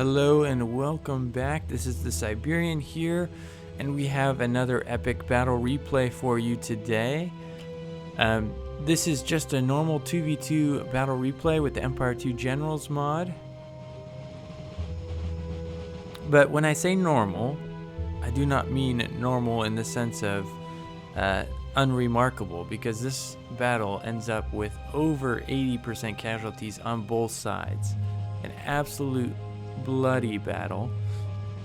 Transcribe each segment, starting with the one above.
Hello and welcome back. This is the Siberian here, and we have another epic battle replay for you today. This is just a normal 2v2 battle replay with the Empire 2 Generals mod. But when I say normal, I do not mean normal in the sense of unremarkable, because this battle ends up with over 80% casualties on both sides. An absolute bloody battle.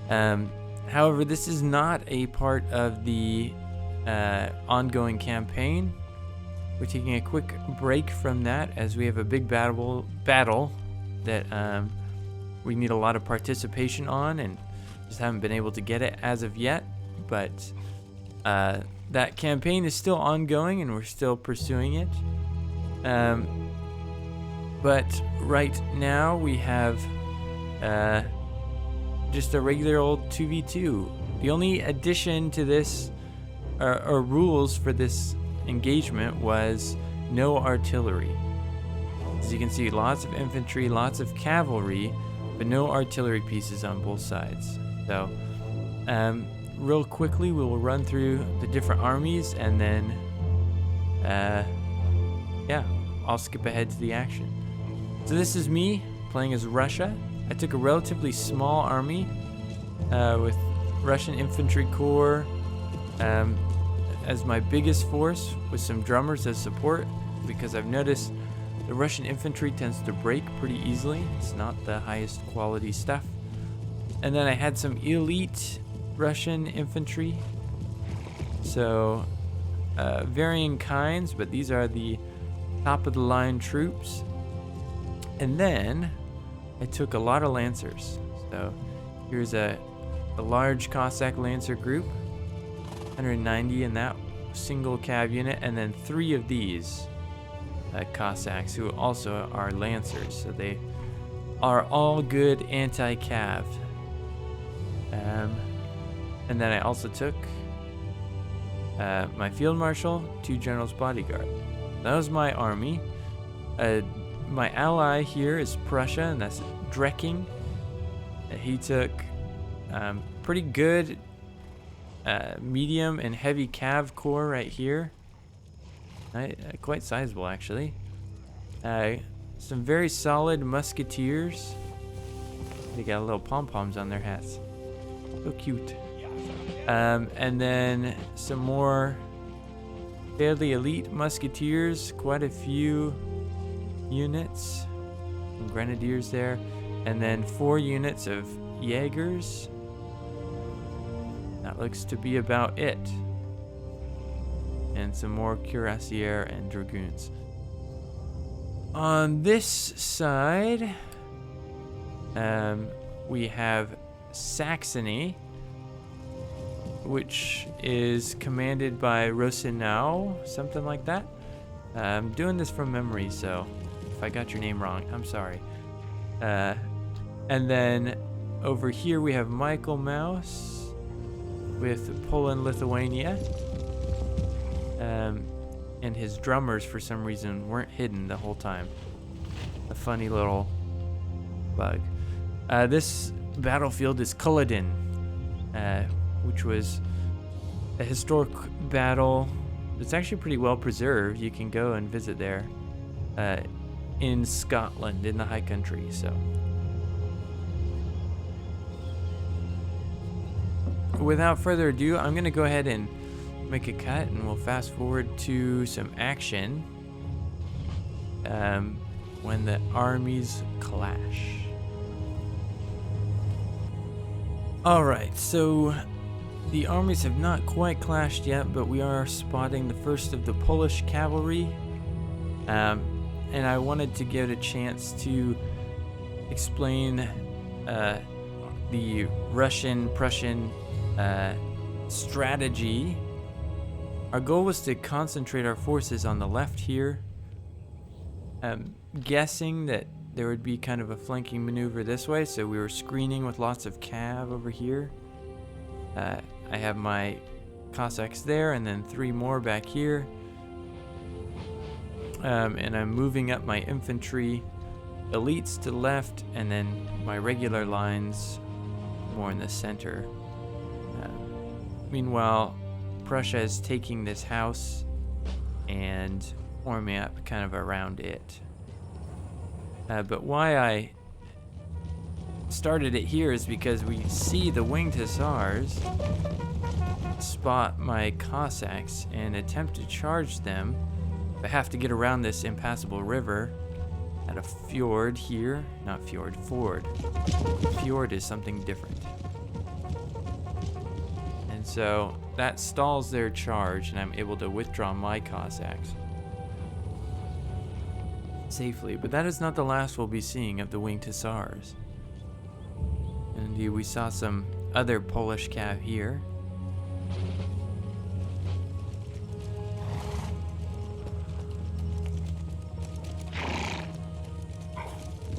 However, this is not a part of the ongoing campaign. We're taking a quick break from that as we have a big battle that we need a lot of participation on, and just haven't been able to get it as of yet. But that campaign is still ongoing and we're still pursuing it. But right now we have just a regular old 2v2. The only addition to this or rules for this engagement was no artillery. As you can see, lots of infantry, lots of cavalry, but no artillery pieces on both sides. So real quickly we will run through the different armies, and then yeah, I'll skip ahead to the action. So this is me playing as Russia. I took a relatively small army with Russian infantry corps as my biggest force, with some drummers as support, because I've noticed the Russian infantry tends to break pretty easily. It's not the highest quality stuff. And then I had some elite Russian infantry, so varying kinds, but these are the top of the line troops. And then I took a lot of lancers. So here's a large Cossack lancer group, 190 in that single cav unit, and then 3 of these Cossacks who also are lancers. So they are all good anti-cav. And then I also took my field marshal, 2 generals bodyguard. That was my army. My ally here is Prussia, and that's Dreking. He took pretty good medium and heavy cav corps right here. Quite sizable, actually. Some very solid musketeers. They got little pom-poms on their hats. So cute. And then some more fairly elite musketeers, quite a few units, some grenadiers there, and then 4 units of Jaegers. That looks to be about it. And some more cuirassiers and dragoons. On this side, we have Saxony, which is commanded by Rosenau, something like that. I'm doing this from memory, so if I got your name wrong, I'm sorry. And then over here we have Michealmouse with Poland-Lithuania. And his drummers, for some reason, weren't hidden the whole time. A funny little bug. This battlefield is Culloden, which was a historic battle. It's actually pretty well preserved. You can go and visit there in Scotland, in the high country. So without further ado, I'm gonna go ahead and make a cut, and we'll fast forward to some action when the armies clash. Alright, so the armies have not quite clashed yet, but we are spotting the first of the Polish cavalry. And I wanted to get a chance to explain the Russian-Prussian strategy. Our goal was to concentrate our forces on the left here. Guessing that there would be kind of a flanking maneuver this way, so we were screening with lots of cav over here. I have my Cossacks there, and then 3 more back here. And I'm moving up my infantry elites to the left, and then my regular lines more in the center. Meanwhile, Prussia is taking this house and forming up kind of around it. But why I started it here is because we see the winged hussars spot my Cossacks and attempt to charge them. I have to get around this impassable river at a fjord here. Not fjord, ford. Fjord is something different. And so that stalls their charge, and I'm able to withdraw my Cossacks safely. But that is not the last we'll be seeing of the winged hussars. And indeed, we saw some other Polish cav here.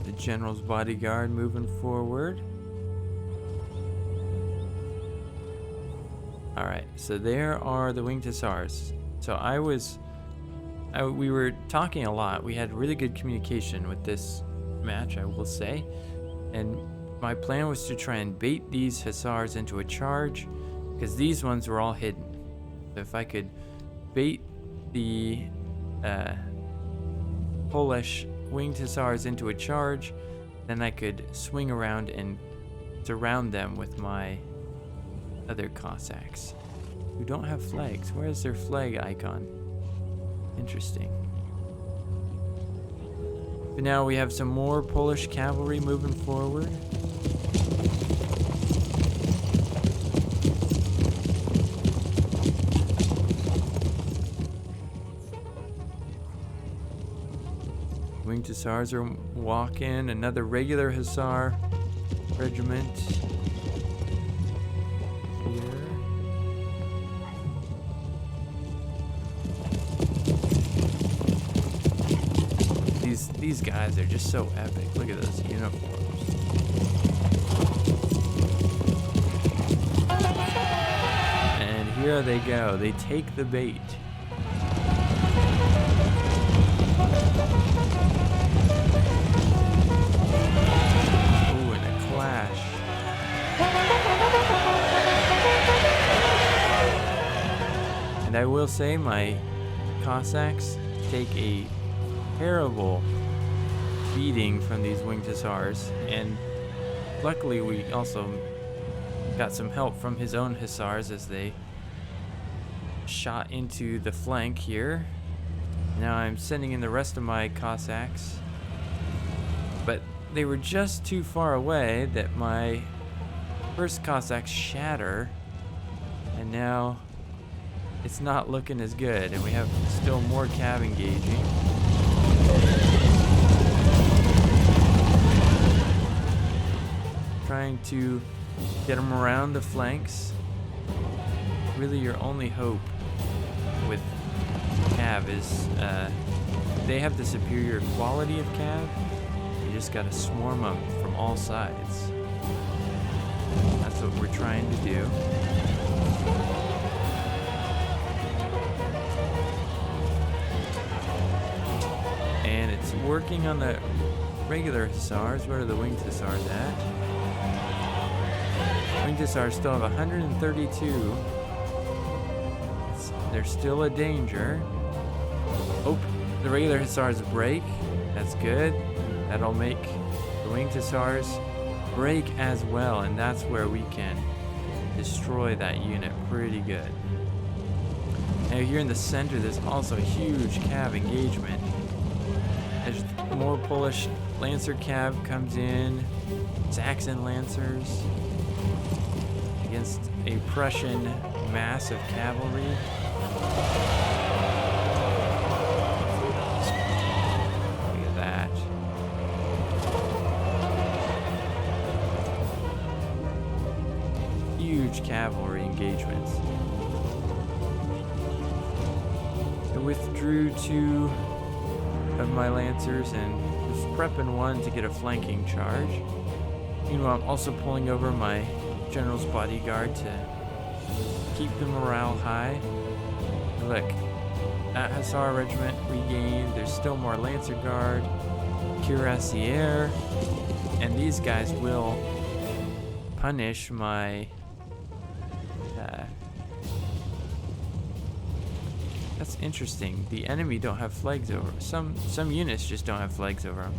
The general's bodyguard moving forward. Alright, so there are the winged hussars. So we were talking a lot. We had really good communication with this match, I will say. And my plan was to try and bait these hussars into a charge, because these ones were all hidden. So if I could bait the Polish winged hussars into a charge, then I could swing around and surround them with my other Cossacks who don't have flags. Where is their flag icon? Interesting. But now we have some more Polish cavalry moving forward. Winged hussars are walking. Another regular hussar regiment here. These guys are just so epic. Look at those uniforms. And here they go. They take the bait. Ooh, and a clash. And I will say my Cossacks take a terrible beating from these winged hussars, and luckily we also got some help from his own hussars as they shot into the flank here. Now I'm sending in the rest of my Cossacks, but they were just too far away that my first Cossacks shatter, and now it's not looking as good, and we have still more cav engaging. Trying to get them around the flanks. Really, your only hope with cav is they have the superior quality of cav. You just gotta swarm them from all sides. That's what we're trying to do. And it's working on the regular hussars. Where are the winged hussars at? Winged hussars still have 132. They're still a danger. Oh, the regular hussars break. That's good. That'll make the winged hussars break as well, and that's where we can destroy that unit pretty good. Now here in the center, there's also a huge cav engagement. There's more Polish Lancer cav comes in, Saxon Lancers against a Prussian mass of cavalry. Look at that. Huge cavalry engagements. I withdrew 2 of my Lancers and was prepping 1 to get a flanking charge. Meanwhile, I'm also pulling over my general's bodyguard to keep the morale high. Look, that hussar regiment regained. There's still more Lancer Guard. cuirassier, and these guys will punish my that's interesting. The enemy don't have flags over some units just don't have flags over them.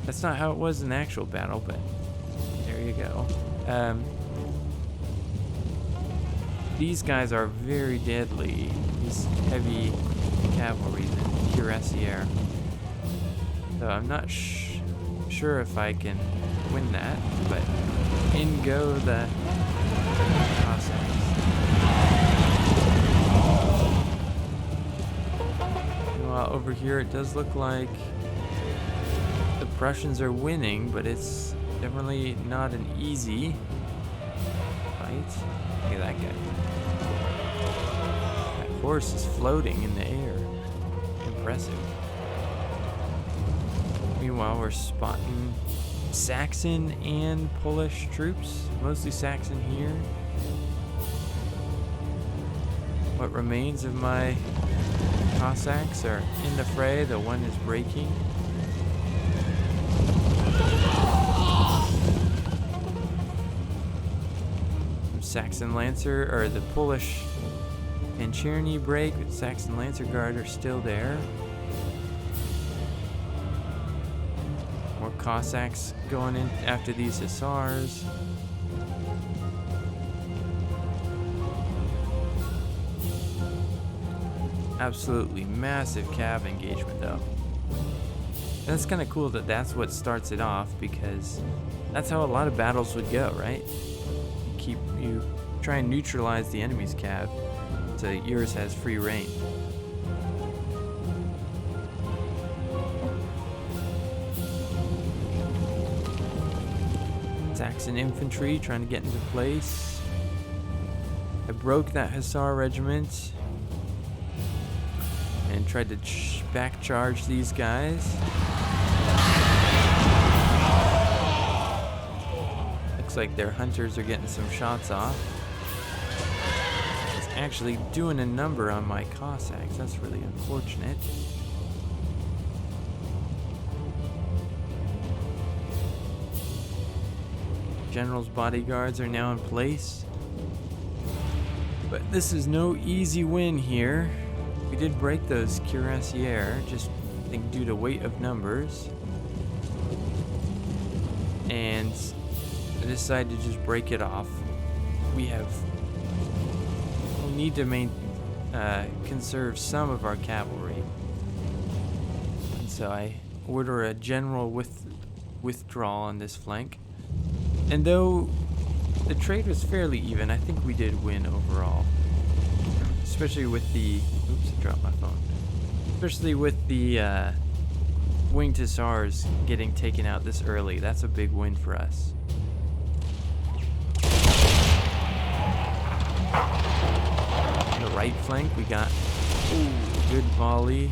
That's not how it was in the actual battle, but there you go. These guys are very deadly. These heavy cavalry, the cuirassier. So I'm not sure if I can win that, but in go the Cossacks. Meanwhile, over here it does look like the Prussians are winning, but it's definitely not an easy fight. Look at that guy. That horse is floating in the air. Impressive. Meanwhile, we're spotting Saxon and Polish troops, mostly Saxon here. What remains of my Cossacks are in the fray. The one is breaking. Saxon Lancer, or the Polish Mancherny break, but Saxon Lancer Guard are still there. More Cossacks going in after these Hussars. Absolutely massive cav engagement though. And it's kind of cool that that's what starts it off, because that's how a lot of battles would go, right? You try and neutralize the enemy's cav so that yours has free reign. Saxon infantry trying to get into place. I broke that Hussar regiment and tried to back charge these guys. Looks like their hunters are getting some shots off. It's actually doing a number on my Cossacks. That's really unfortunate. General's bodyguards are now in place. But this is no easy win here. We did break those cuirassier, just I think due to weight of numbers. And I decided to just break it off. We'll need to conserve some of our cavalry. And so I order a general withdrawal on this flank. And though the trade was fairly even, I think we did win overall. Especially with the... Oops, I dropped my phone. Especially with the winged Hussars getting taken out this early. That's a big win for us. On the right flank, we got good volley.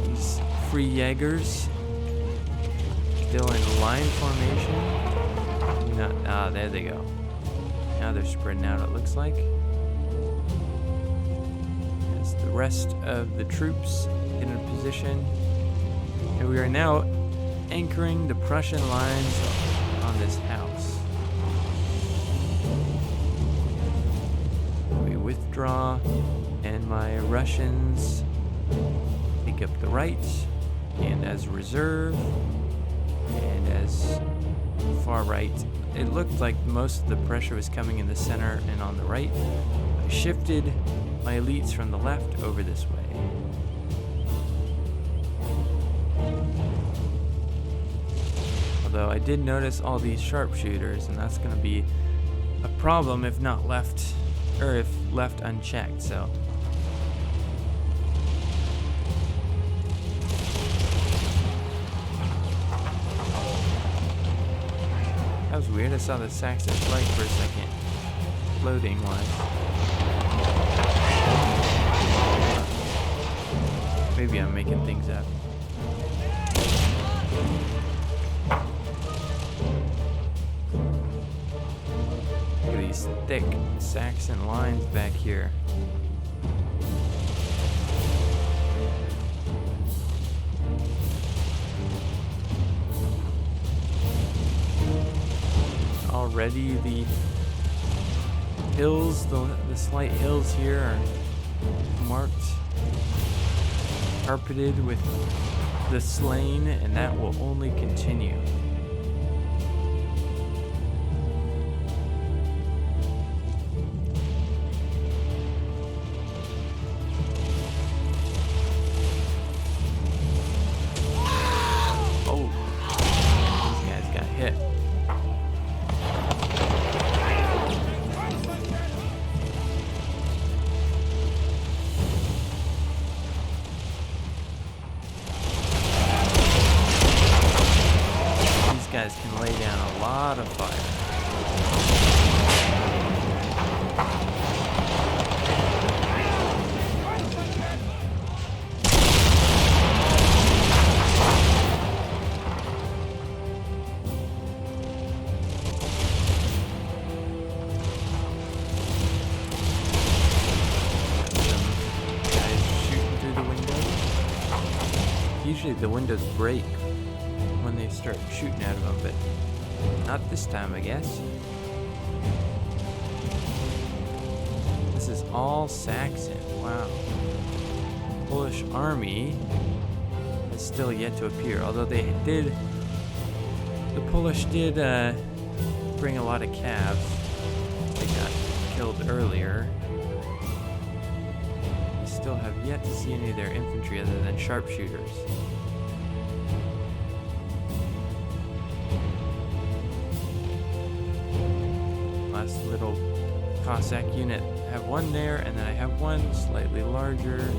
These free Jaegers still in line formation. There they go. Now they're spreading out, it looks like. As the rest of the troops in a position. And we are now anchoring the Prussian lines on this house. We withdraw, and my Russians take up the right, and as reserve, and as far right. It looked like most of the pressure was coming in the center and on the right. I shifted my elites from the left over this way. Although I did notice all these sharpshooters, and that's going to be a problem if not left, or if left unchecked, so. That was weird. I saw the Saxon flag for a second, floating wise. Maybe I'm making things up. Look at these thick Saxon lines back here. already. The hills, the slight hills here are marked, carpeted with the slain, and that will only continue. Can lay down a lot of fire. Guys shooting through the windows. Usually the windows break when they start shooting out of them, but not this time, I guess. This is all Saxon. Wow. Polish army is still yet to appear, although the Polish did bring a lot of calves. They got killed earlier. I still have yet to see any of their infantry other than sharpshooters. Little Cossack unit. I have one there, and then I have one slightly larger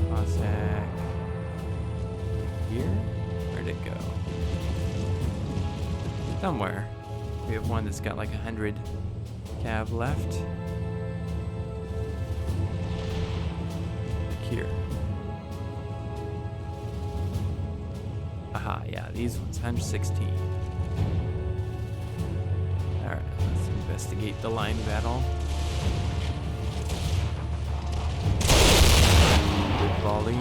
Cossack here. Where'd it go? Somewhere. We have one that's got like 100 cav left. Like here. Aha, yeah, these ones, 116. Alright, let's investigate the line battle. Good volley.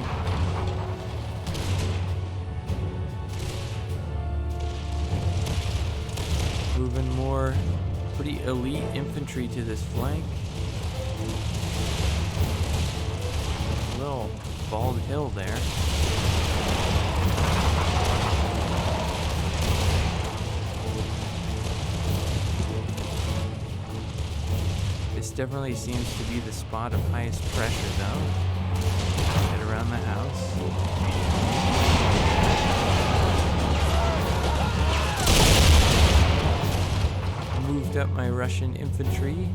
Moving more pretty elite infantry to this flank. A little bald hill there. This definitely seems to be the spot of highest pressure, though. Get around the house. Moved up my Russian infantry.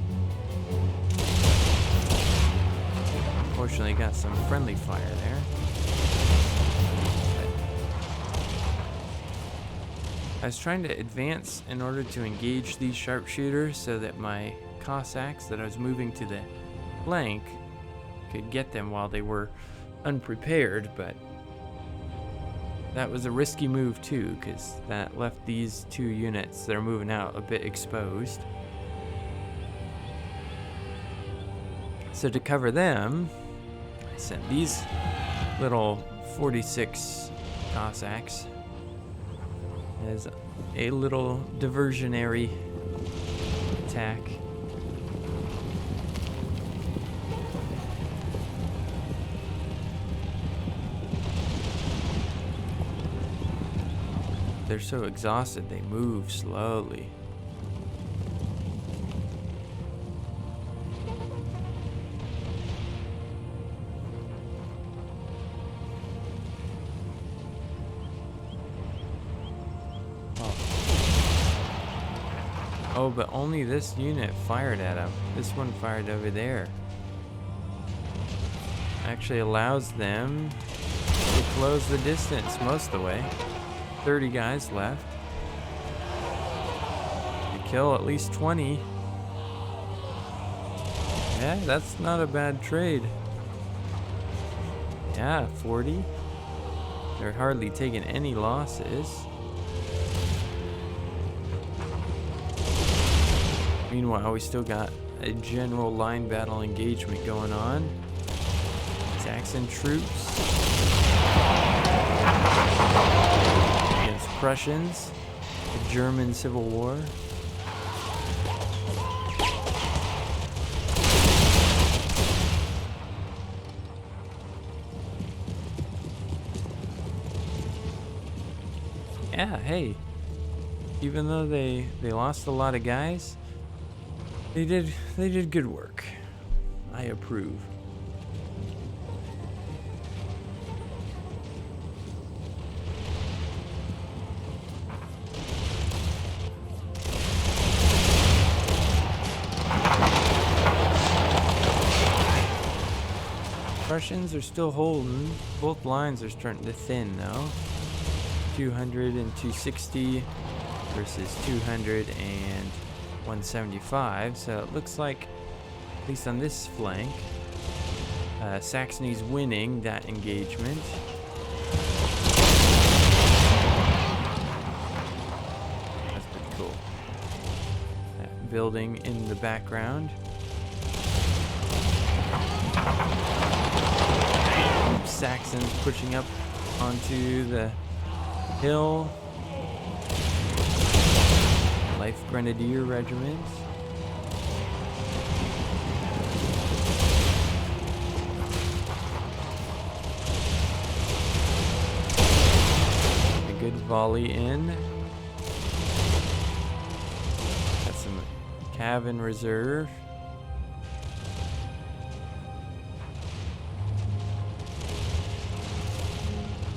Unfortunately, got some friendly fire there. I was trying to advance in order to engage these sharpshooters so that my Cossacks that I was moving to the flank could get them while they were unprepared, but that was a risky move too, because that left these two units that are moving out a bit exposed. So to cover them, I sent these little 46 Cossacks as a little diversionary attack. They're so exhausted, they move slowly. Oh, but only this unit fired at him. This one fired over there. Actually allows them to close the distance most of the way. 30 guys left. You kill at least 20. Yeah, that's not a bad trade. Yeah, 40. They're hardly taking any losses. Meanwhile, we still got a general line battle engagement going on. Saxon troops against Prussians. the German Civil War. Yeah, hey, even though they lost a lot of guys, they did good work. I approve. Russians are still holding. Both lines are starting to thin now. 200 and 260 versus 200 and 175. So it looks like, at least on this flank, Saxony's winning that engagement. That's pretty cool. That building in the background. Saxons pushing up onto the hill. Life Grenadier Regiment. A good volley in. Got some cav in reserve.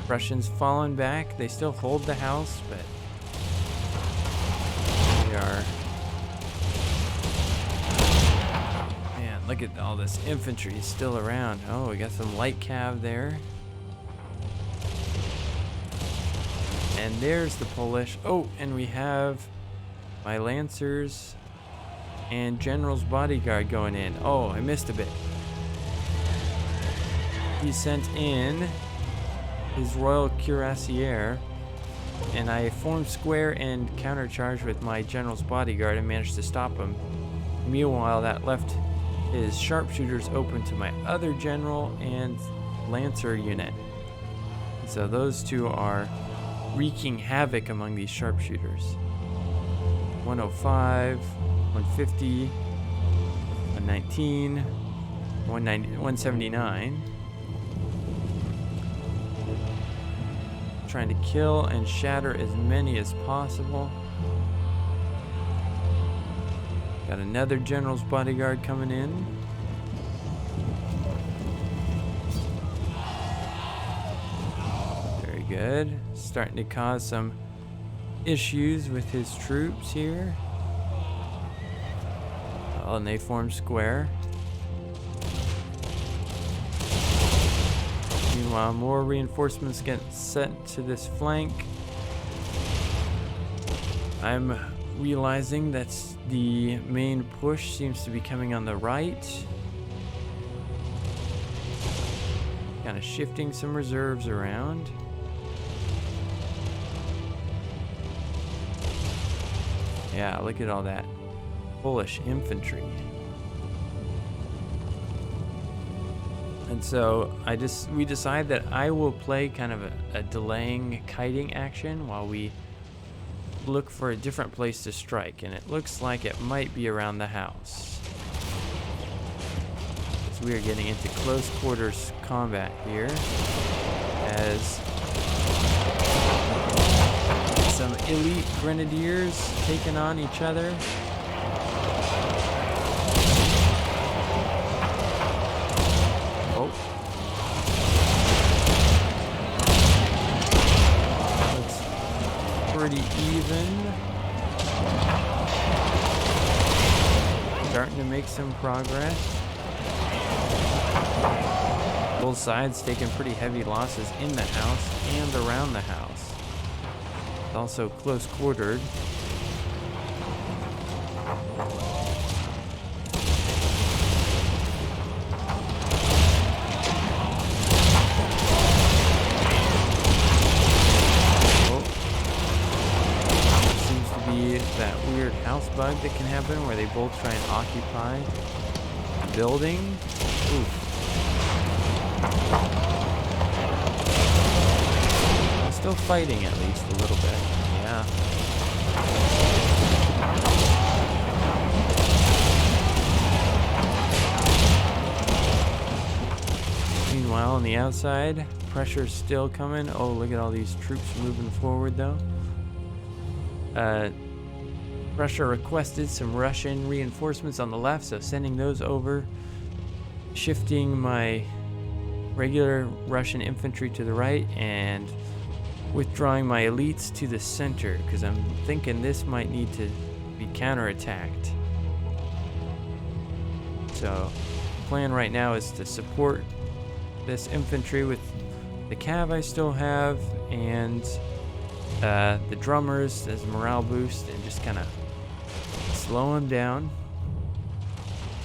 Russians fallen back. They still hold the house, but they are... Man, look at all this infantry still around. Oh, we got some light cav there. And there's the Polish. Oh, and we have my Lancers and General's bodyguard going in. Oh, I missed a bit. He sent in his Royal Cuirassier, and I formed square and countercharged with my General's bodyguard and managed to stop him. Meanwhile, that left his sharpshooters open to my other general and Lancer unit. So those two are wreaking havoc among these sharpshooters. 105, 150, 119, 179. Trying to kill and shatter as many as possible. Got another general's bodyguard coming in. Very good. Starting to cause some issues with his troops here. Oh, and they form square. Meanwhile, more reinforcements get sent to this flank. I'm realizing that the main push seems to be coming on the right. Kind of shifting some reserves around. Yeah, look at all that Polish infantry. And so we decide that I will play kind of a delaying kiting action while we look for a different place to strike. And it looks like it might be around the house. So we are getting into close quarters combat here as some elite grenadiers taking on each other. Pretty even. Starting to make some progress. Both sides taking pretty heavy losses in the house and around the house. It's also close quartered. That weird house bug that can happen where they both try and occupy the building. Oof. I'm still fighting at least a little bit. Yeah. outside. Pressure's still coming. Oh, look at all these troops moving forward, though. Russia requested some Russian reinforcements on the left, so sending those over. Shifting my regular Russian infantry to the right and withdrawing my elites to the center, because I'm thinking this might need to be counterattacked. So the plan right now is to support this infantry with the cav I still have and the drummers as a morale boost, and just kind of slow them down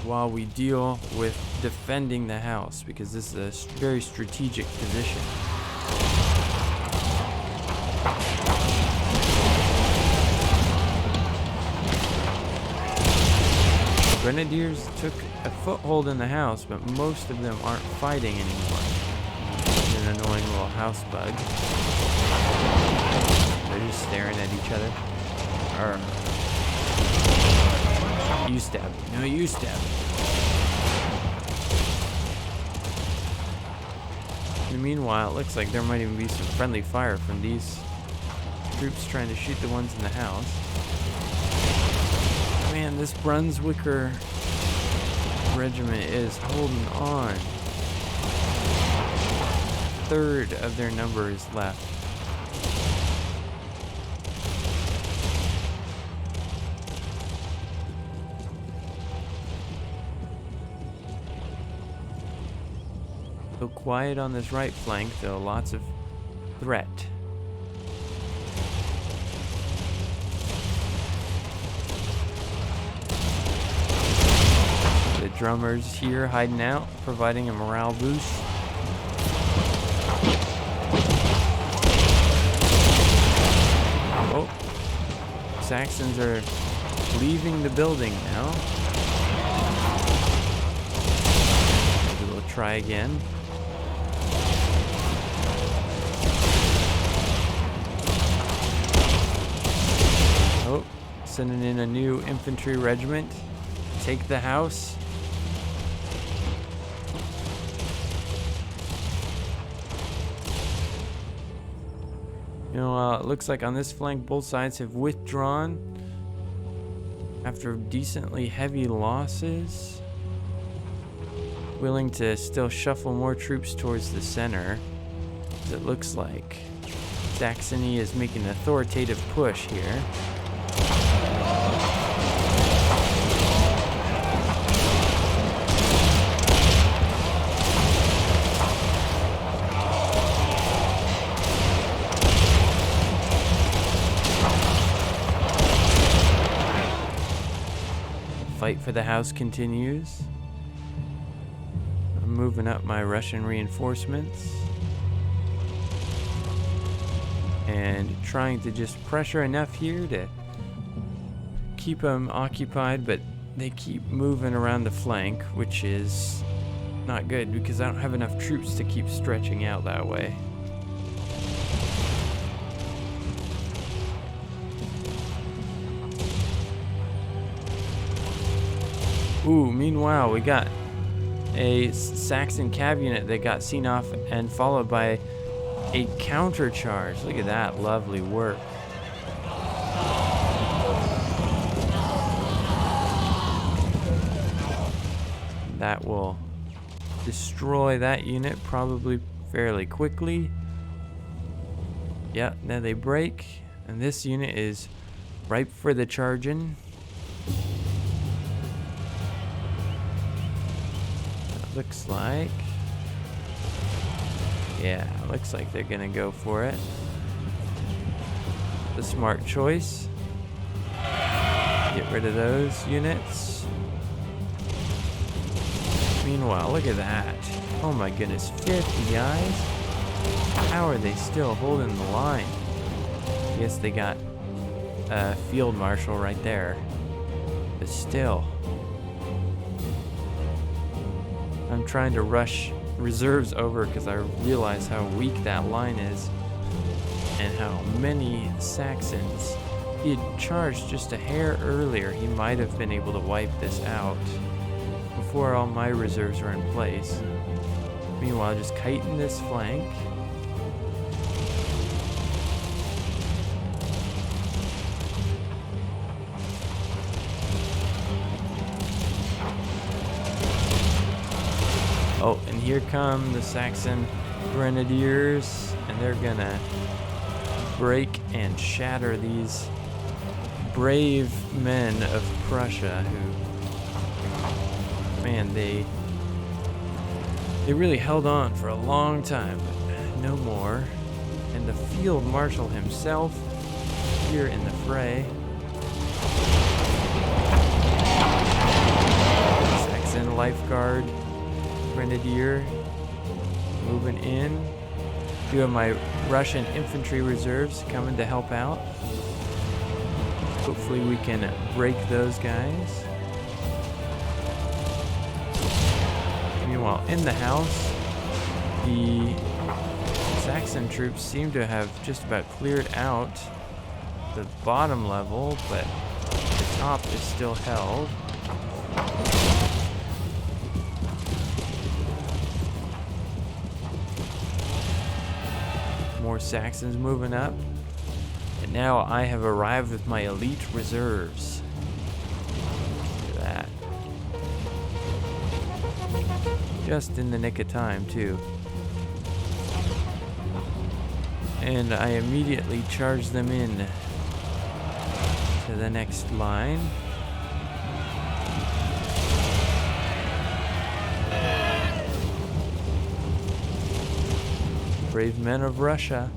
while we deal with defending the house, because this is a very strategic position. Grenadiers took a foothold in the house, but most of them aren't fighting anymore. An annoying little house bug. They're just staring at each other. Arr. You stab me. No, you stab me. In the meanwhile, it looks like there might even be some friendly fire from these troops trying to shoot the ones in the house. Man, this Brunswicker regiment is holding on. A third of their number is left. So quiet on this right flank, though lots of threat. The drummers here hiding out, providing a morale boost. Oh, Saxons are leaving the building now. Maybe we'll try again. Oh, sending in a new infantry regiment. Take the house. You know, it looks like on this flank, both sides have withdrawn after decently heavy losses. Willing to still shuffle more troops towards the center. It looks like Saxony is making an authoritative push here. Fight for the house continues. I'm moving up my Russian reinforcements and trying to just pressure enough here to keep them occupied, but they keep moving around the flank, which is not good because I don't have enough troops to keep stretching out that way. Ooh, meanwhile, we got a Saxon cav unit that got seen off and followed by a counter charge. Look at that, lovely work. That will destroy that unit probably fairly quickly. Yeah, now they break, and this unit is ripe for the charging. Looks like, yeah, looks like they're gonna go for it. The smart choice. Get rid of those units. Meanwhile, look at that. Oh my goodness, 50 guys? How are they still holding the line? I guess they got a field marshal right there. But still. I'm trying to rush reserves over because I realize how weak that line is and how many Saxons. If he had charged just a hair earlier, he might have been able to wipe this out before all my reserves are in place. Meanwhile, just kiting this flank. Oh, and here come the Saxon Grenadiers, and they're gonna break and shatter these brave men of Prussia who, man, they really held on for a long time, but no more. And the field marshal himself here in the fray. Saxon lifeguard Grenadier moving in. Two of my Russian infantry reserves coming to help out. Hopefully we can break those guys. Meanwhile, in the house, the Saxon troops seem to have just about cleared out the bottom level, but the top is still held. More Saxons moving up. And now I have arrived with my elite reserves. Look at that. Just in the nick of time, too. And I immediately charge them in to the next line. Brave men of Russia.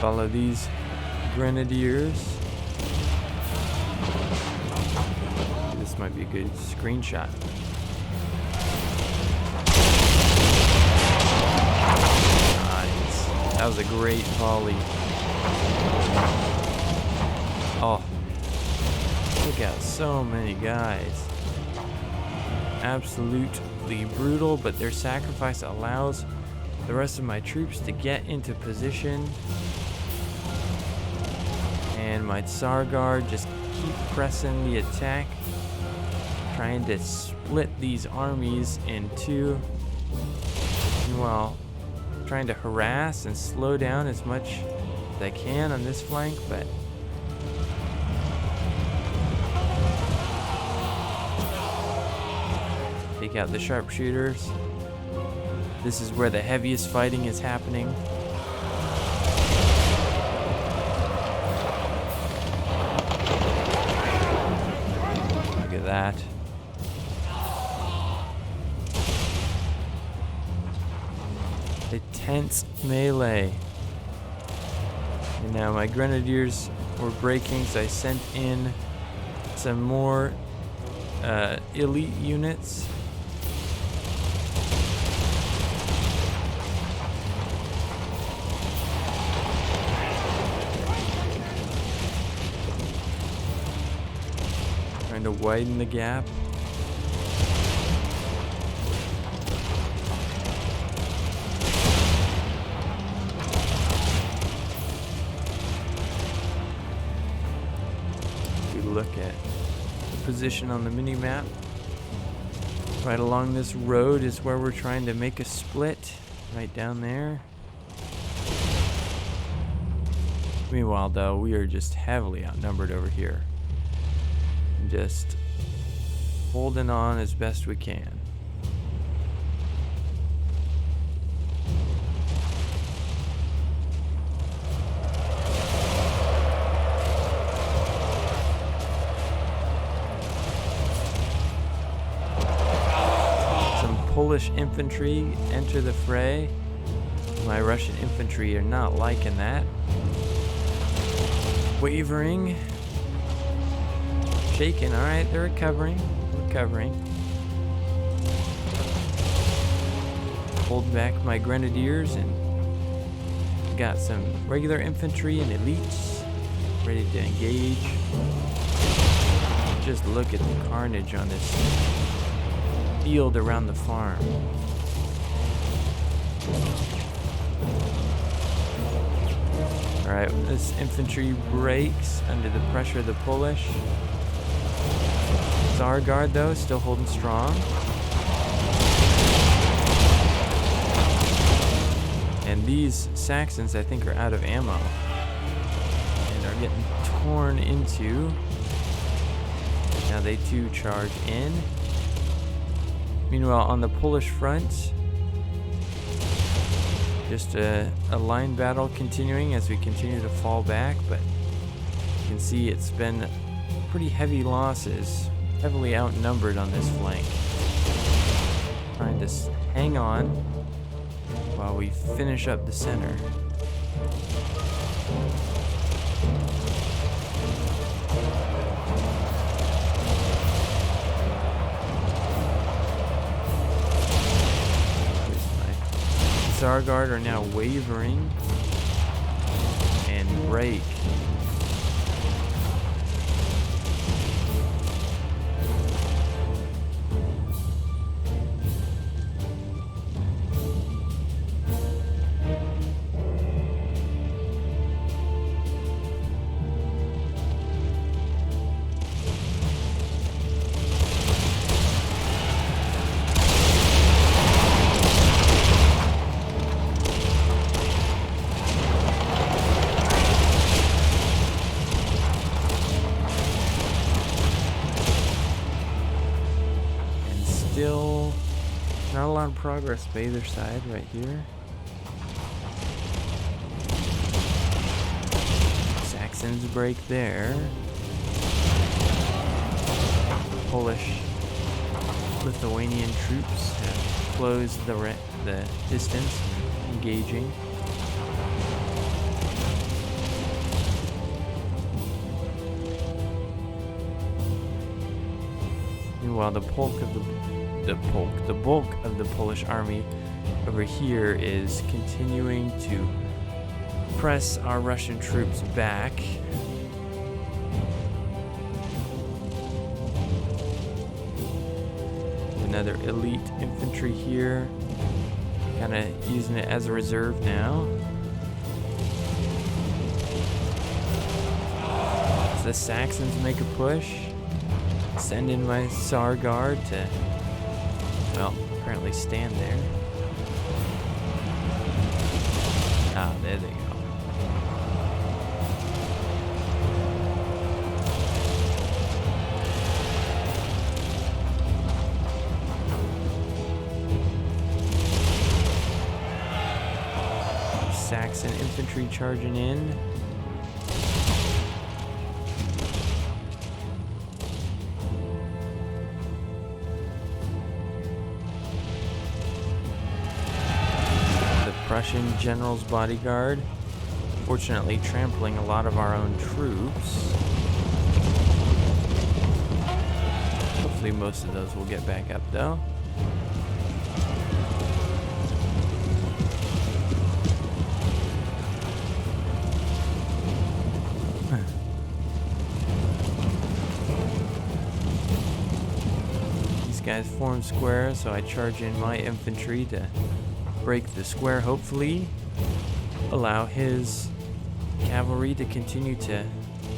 Follow these Grenadiers. This might be a good screenshot. Nice. That was a great volley. Oh, look at so many guys. Absolutely brutal, but their sacrifice allows the rest of my troops to get into position. And my Tsar Guard just keep pressing the attack, trying to split these armies in two. Meanwhile, trying to harass and slow down as much as I can on this flank, but take out the sharpshooters. This is where the heaviest fighting is happening. Look at that. A tense melee. And now my Grenadiers were breaking, so I sent in some more elite units. Trying to widen the gap. Look at the position on the mini map. Right along this road is where we're trying to make a split. Right down there. Meanwhile, though, we are just heavily outnumbered over here. And just holding on as best we can. Polish infantry enter the fray. My Russian infantry are not liking that. Wavering. Shaking. Alright, they're recovering. Hold back my Grenadiers and got some regular infantry and elites ready to engage. Just look at the carnage on this field around the farm. Alright, this infantry breaks under the pressure of the Polish. Our guard, though, still holding strong. And these Saxons, I think, are out of ammo. And are getting torn into. Now they too charge in. Meanwhile, on the Polish front, just a line battle continuing as we continue to fall back, but you can see it's been pretty heavy losses, heavily outnumbered on this flank. Trying to hang on while we finish up the center. Our guard are now wavering and break. Still not a lot of progress by either side right here. Saxons break there. Polish-Lithuanian troops have closed the distance, engaging. Meanwhile, the bulk of the Polish army over here is continuing to press our Russian troops back. Another elite infantry here, kind of using it as a reserve now. As the Saxons make a push, send in my Tsar Guard to, well, apparently stand there. Ah, there they go. Saxon infantry charging in. Prussian general's bodyguard, fortunately trampling a lot of our own troops. Hopefully most of those will get back up though. These guys form square, so I charge in my infantry to break the square, hopefully allow his cavalry to continue to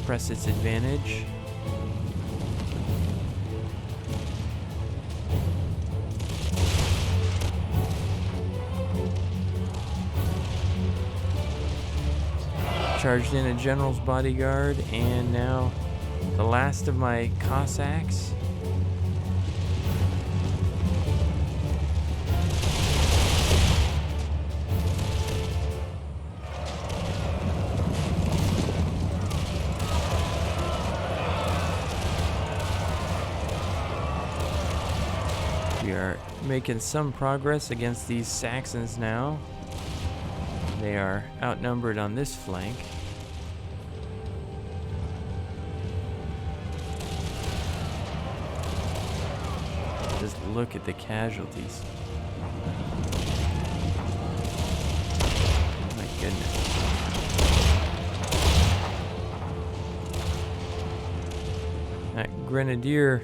press its advantage. Charged in a general's bodyguard, and now the last of my Cossacks. We are making some progress against these Saxons now. They are outnumbered on this flank. Just look at the casualties. My goodness. That Grenadier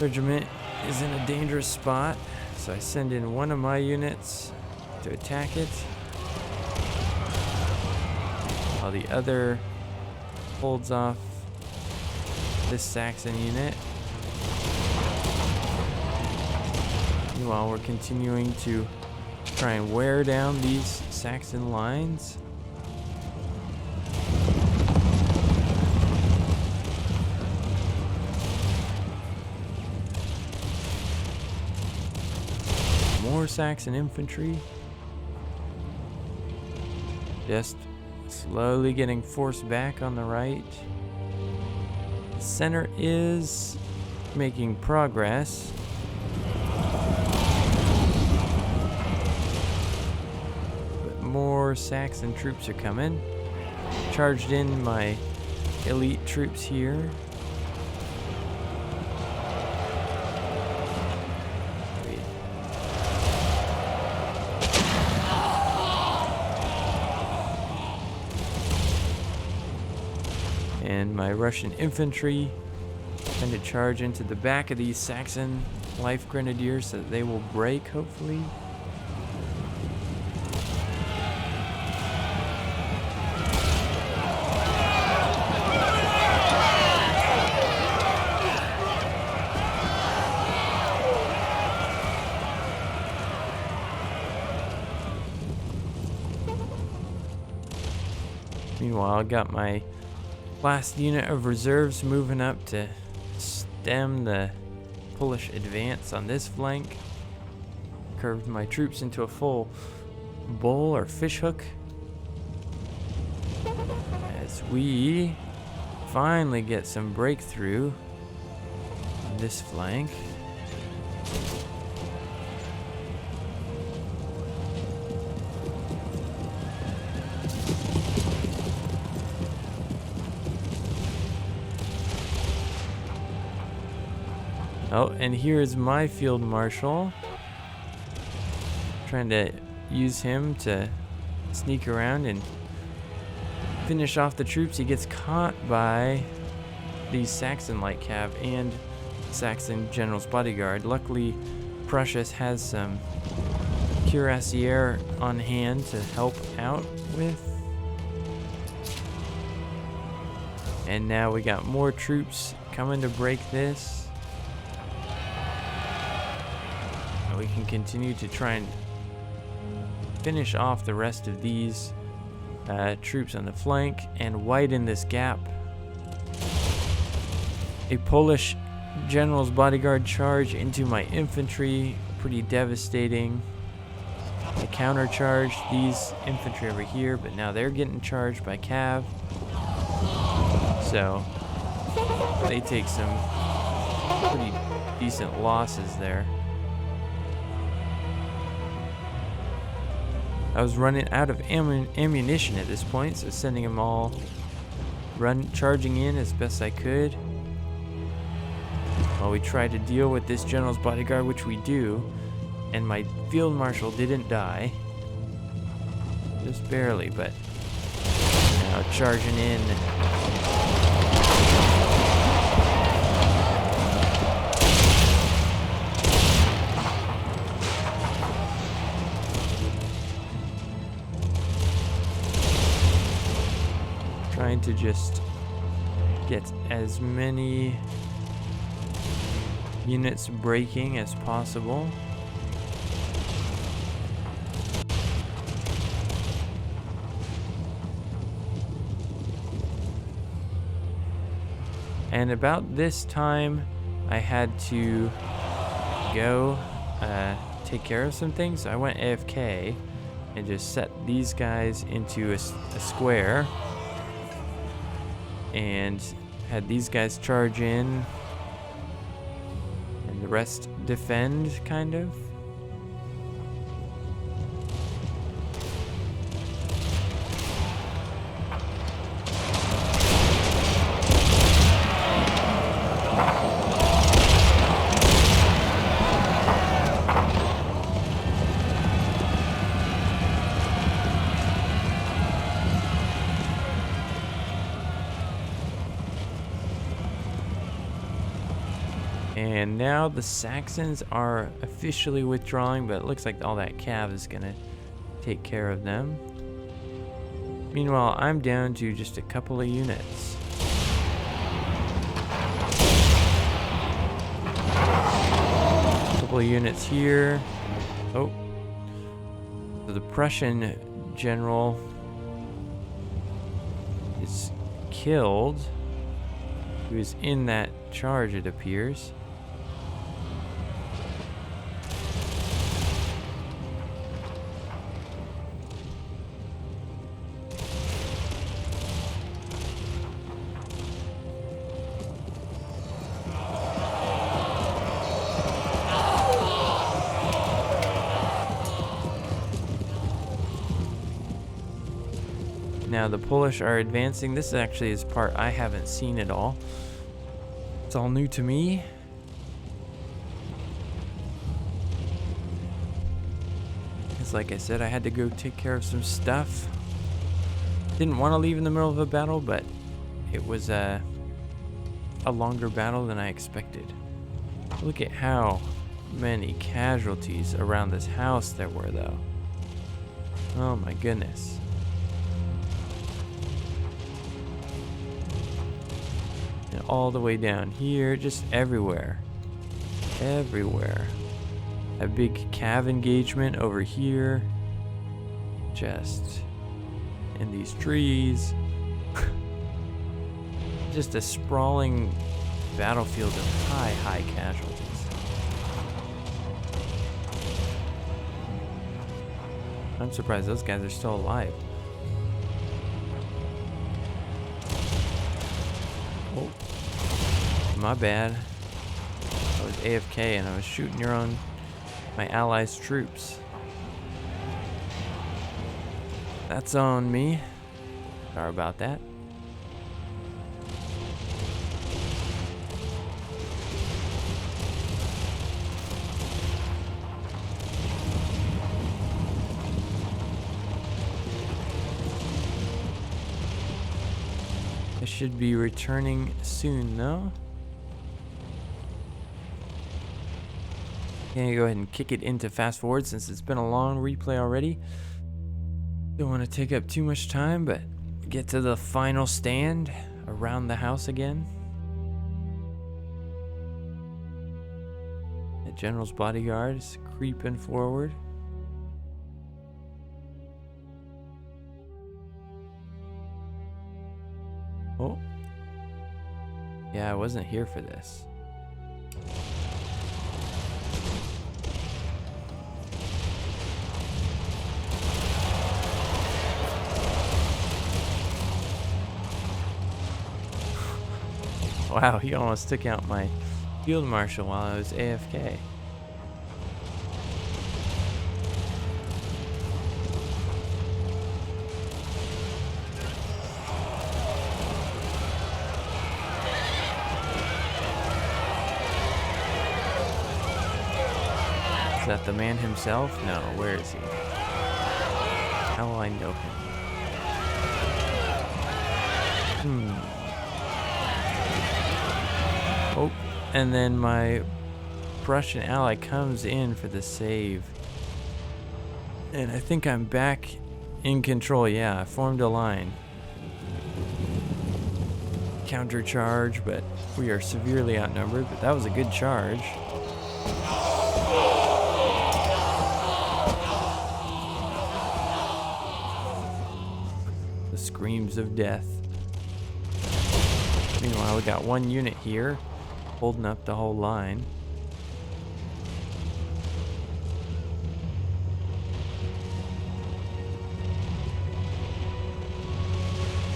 regiment is in a dangerous spot, so I send in one of my units to attack it. while the other holds off this Saxon unit. Meanwhile, we're continuing to try and wear down these Saxon lines. More Saxon infantry. Just slowly getting forced back on the right. The center is making progress. But more Saxon troops are coming. Charged in my elite troops here. And my Russian infantry trying to charge into the back of these Saxon life grenadiers so that they will break, hopefully. Meanwhile, I got my last unit of reserves moving up to stem the Polish advance on this flank. Curved my troops into a full bull or fishhook as we finally get some breakthrough on this flank. Oh, and here is my field marshal. Trying to use him to sneak around and finish off the troops. He gets caught by the Saxon light cav and Saxon general's bodyguard. Luckily, Prussia has some cuirassier on hand to help out with. And now we got more troops coming to break this. We can continue to try and finish off the rest of these troops on the flank and widen this gap. A Polish general's bodyguard charge into my infantry, pretty devastating. I countercharged these infantry over here, but now they're getting charged by cav. So they take some pretty decent losses there. I was running out of ammunition at this point, so sending them all charging in as best I could. While we tried to deal with this general's bodyguard, which we do, and my field marshal didn't die. Just barely, but now charging in. Trying to just get as many units breaking as possible. And about this time, I had to go take care of some things. So I went AFK and just set these guys into a square. And had these guys charge in and the rest defend, kind of. And now the Saxons are officially withdrawing, but it looks like all that cav is gonna take care of them. Meanwhile, I'm down to just a couple of units. Couple of units here. Oh. So the Prussian general is killed. He was in that charge, it appears. Now the Polish are advancing. This actually is part I haven't seen at all. It's all new to me. Because like I said, I had to go take care of some stuff. Didn't want to leave in the middle of a battle, but it was a longer battle than I expected. Look at how many casualties around this house there were, though. Oh my goodness. And all the way down here, just everywhere. Everywhere. A big cav engagement over here. Just in these trees. Just a sprawling battlefield of high casualties. I'm surprised those guys are still alive. Oh, my bad. I was AFK and I was shooting my allies' troops. That's on me. Sorry about that. I should be returning soon, though. Gonna go ahead and kick it into fast forward since it's been a long replay already. Don't want to take up too much time, but get to the final stand around the house again. The general's bodyguard is creeping forward. Oh. Yeah, I wasn't here for this. Wow, he almost took out my field marshal while I was AFK. Is that the man himself? No, where is he? How will I know him? Oh, and then my Prussian ally comes in for the save. And I think I'm back in control. Yeah, I formed a line. Counter charge, but we are severely outnumbered. But that was a good charge. The screams of death. Meanwhile, we got one unit here holding up the whole line.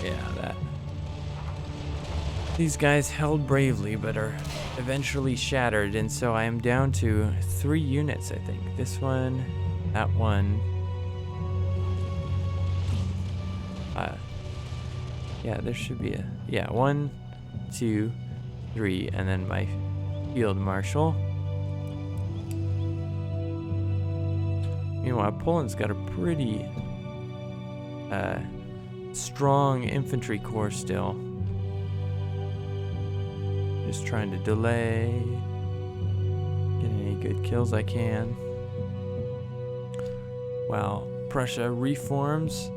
Yeah, these guys held bravely but are eventually shattered, and so I am down to 3 units, I think. This one, that one. Yeah, there should be 1, 2, 3, and then my field marshal. Meanwhile, Poland's got a pretty strong infantry corps still. Just trying to delay, get any good kills I can. While Prussia reforms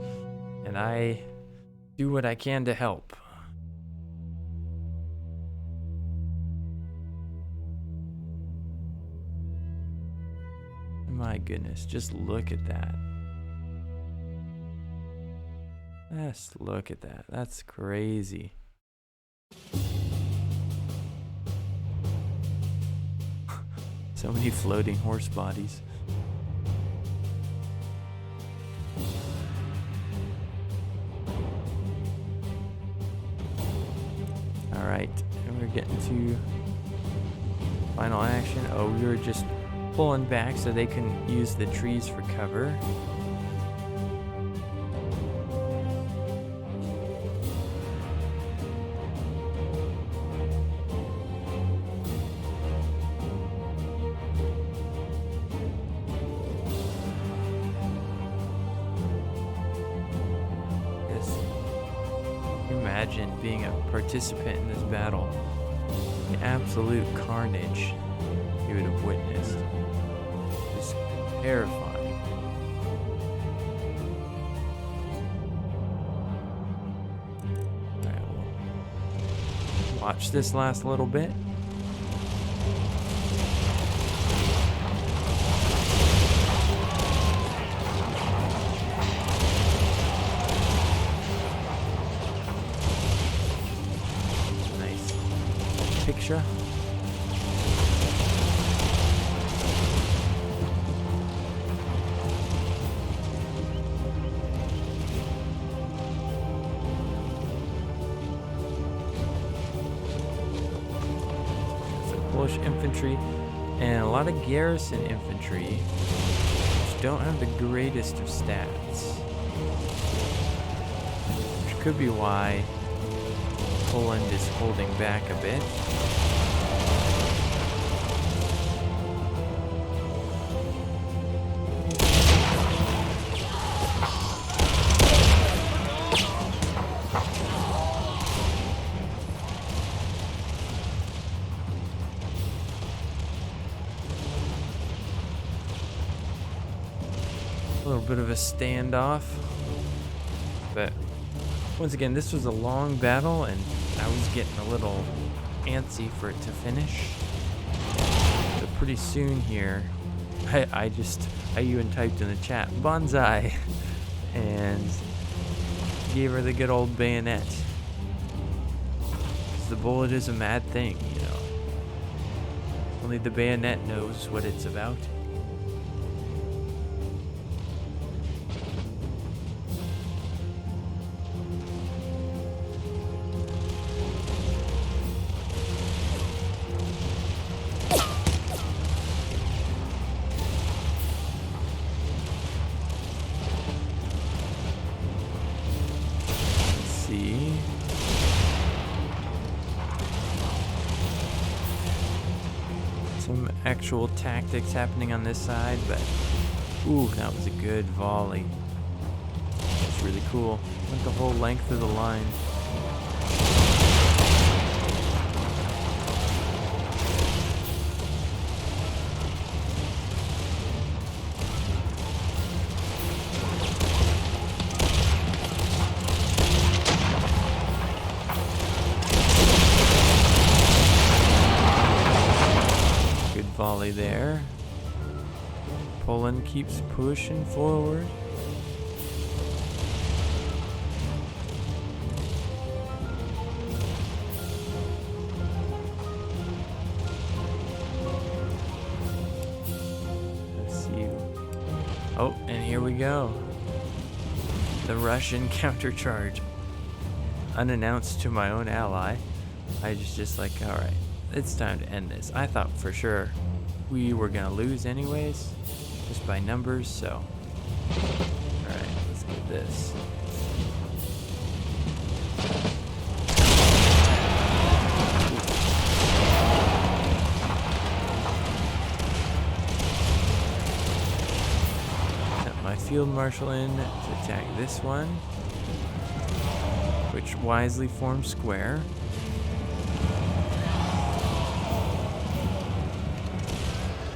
and I do what I can to help. My goodness, just look at that. Just look at that. That's crazy. So many floating horse bodies. Alright, and we're getting to final action. Oh, we were just pulling back so they can use the trees for cover. Imagine being a participant in this battle. The absolute carnage you would have witnessed. Just terrifying. Alright, we'll watch this last little bit. Picture. So Polish infantry and a lot of garrison infantry, which don't have the greatest of stats, which could be why Poland is holding back a bit. A little bit of a standoff, but once again, this was a long battle, and I was getting a little antsy for it to finish. So pretty soon here, I even typed in the chat, bonsai, and gave her the good old bayonet. 'Cause the bullet is a mad thing, you know. Only the bayonet knows what it's about. Some actual tactics happening on this side, but ooh, that was a good volley. That's really cool. Went the whole length of the line. Volley there. Poland keeps pushing forward. Let's see. Oh, and here we go. The Russian countercharge. Unannounced to my own ally. I just like, all right, it's time to end this. I thought for sure we were gonna lose anyways, just by numbers, so. Alright, let's get this. Set my field marshal in to attack this one, which wisely forms square.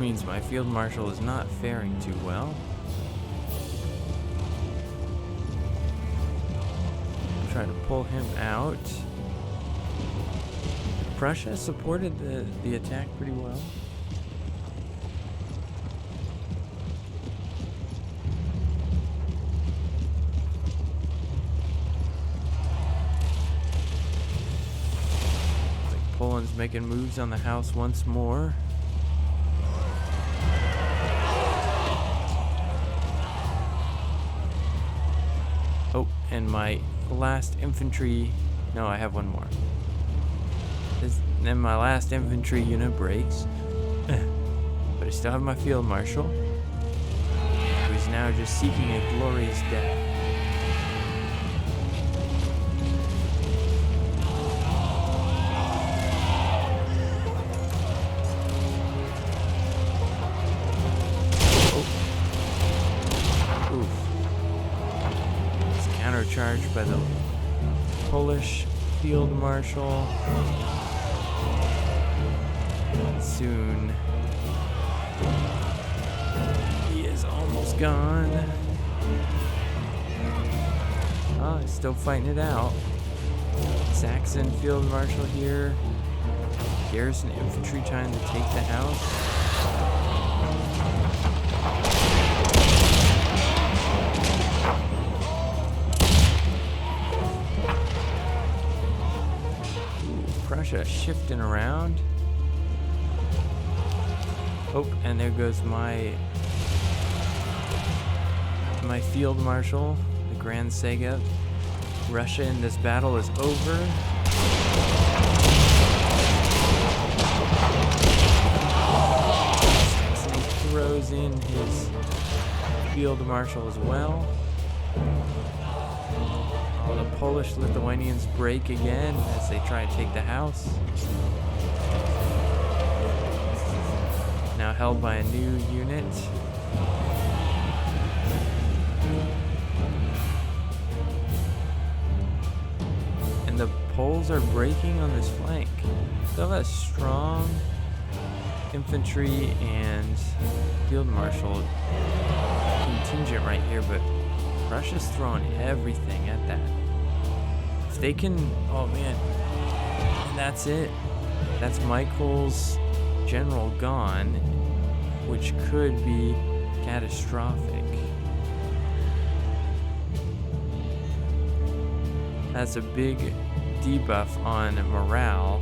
Means my field marshal is not faring too well. try to pull him out. Prussia supported the attack pretty well. Poland's making moves on the house once more. Oh, and my last infantry... No, I have one more. Then my last infantry unit breaks. But I still have my field marshal, who's now just seeking a glorious death. Charged by the Polish field marshal. Soon he is almost gone. Oh, he's still fighting it out. Saxon field marshal here. Garrison infantry trying to take the house. Prussia shifting around. Oh, and there goes my field marshal, the Grand Sega. Russia in this battle is over. Saxony throws in his field marshal as well. The Polish-Lithuanians break again as they try to take the house. Now held by a new unit. And the Poles are breaking on this flank. Still have a strong infantry and field marshal contingent right here, but Russia's throwing everything at that. If they can, oh man, and that's it. That's Michael's general gone, which could be catastrophic. That's a big debuff on morale.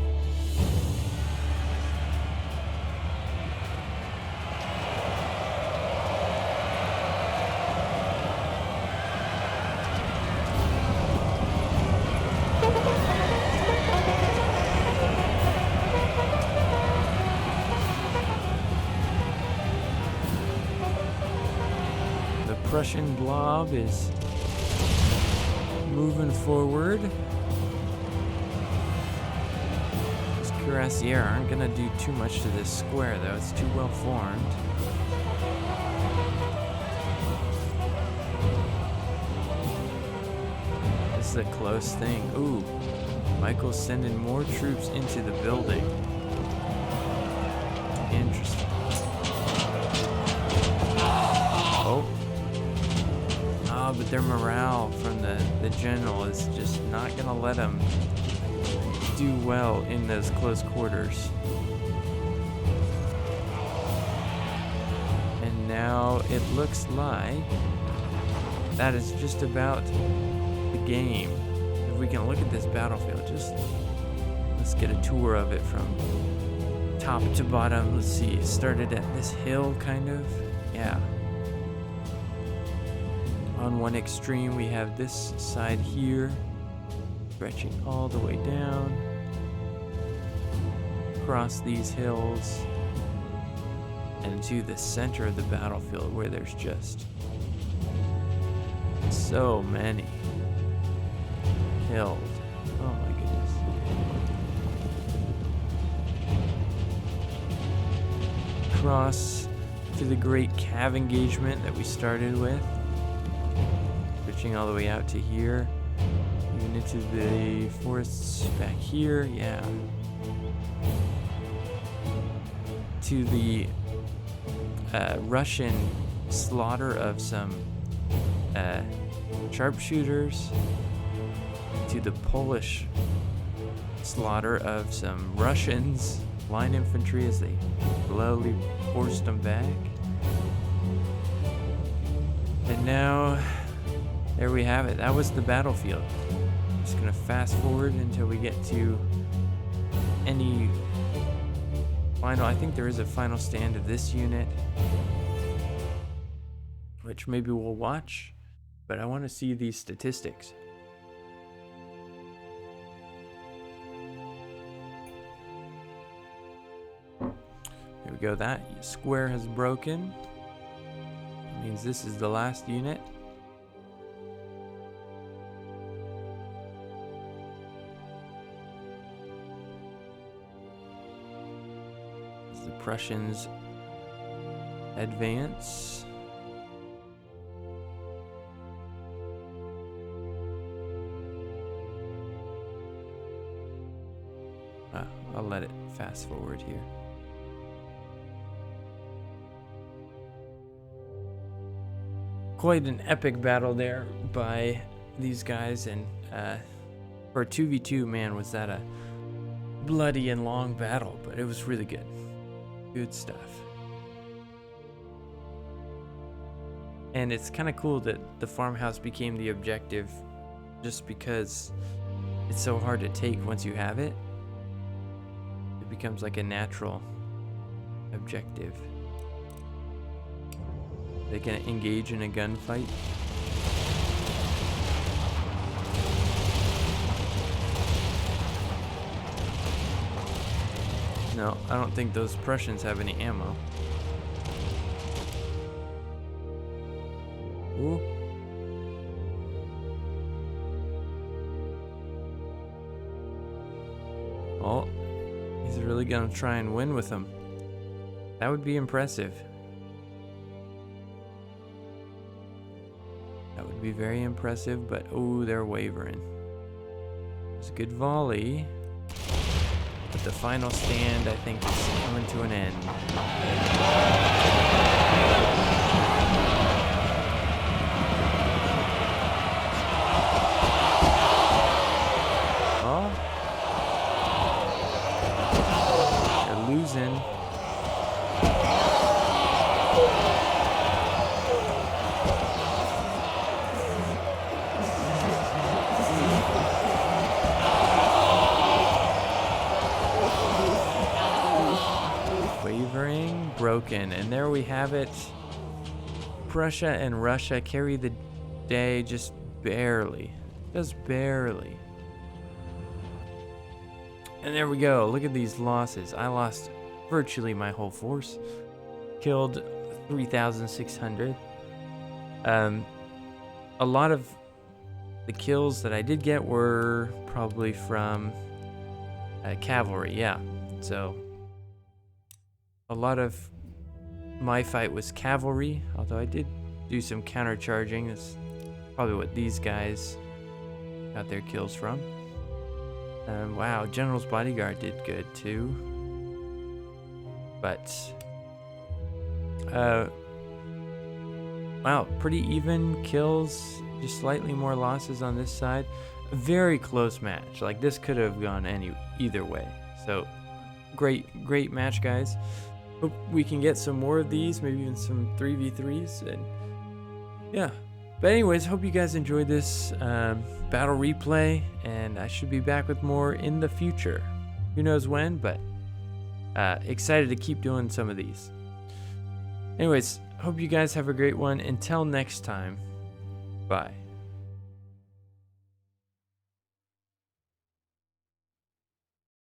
Prussian blob is moving forward. These cuirassiers aren't going to do too much to this square, though. It's too well formed. This is a close thing. Ooh, Michael's sending more troops into the building. Interesting. Oh. But their morale from the general is just not going to let them do well in those close quarters. And now it looks like that is just about the game. If we can look at this battlefield, just let's get a tour of it from top to bottom. Let's see, it started at this hill kind of. Yeah. On one extreme, we have this side here, stretching all the way down, across these hills, and to the center of the battlefield where there's just so many killed. Oh my goodness. Across to the great cav engagement that we started with. Switching all the way out to here, even into the forests back here, yeah. To the Russian slaughter of some sharpshooters. to the Polish slaughter of some Russians, line infantry, as they slowly forced them back. And now, there we have it. That was the battlefield. Just gonna fast forward until we get to any final. I think there is a final stand of this unit, which maybe we'll watch, but I want to see these statistics. There we go. That square has broken. It means this is the last unit. As the Prussians advance. I'll let it fast forward here. Quite an epic battle there by these guys, and for a 2v2, man, was that a bloody and long battle, but it was really good. Good stuff. And it's kind of cool that the farmhouse became the objective, just because it's so hard to take once you have it. It becomes like a natural objective. They can engage in a gunfight. No, I don't think those Prussians have any ammo. Ooh. Oh, he's really gonna try and win with them. That would be impressive. That would be very impressive, but oh, they're wavering. It's a good volley. But the final stand, I think, is coming to an end. Oh. They're losing. Broken, and there we have it. Prussia and Russia carry the day, just barely, barely. And there we go. Look at these losses. I lost virtually my whole force. Killed 3,600. A lot of the kills that I did get were probably from cavalry. Yeah, so a lot of my fight was cavalry, although I did do some countercharging. That's probably what these guys got their kills from. Wow, General's Bodyguard did good too. But, wow, pretty even kills, just slightly more losses on this side. A very close match. Like, this could have gone either way. So, great match, guys. Hope we can get some more of these, maybe even some 3v3s, and yeah. But anyways, hope you guys enjoyed this battle replay, and I should be back with more in the future. Who knows when, but excited to keep doing some of these. Anyways, hope you guys have a great one. Until next time, bye.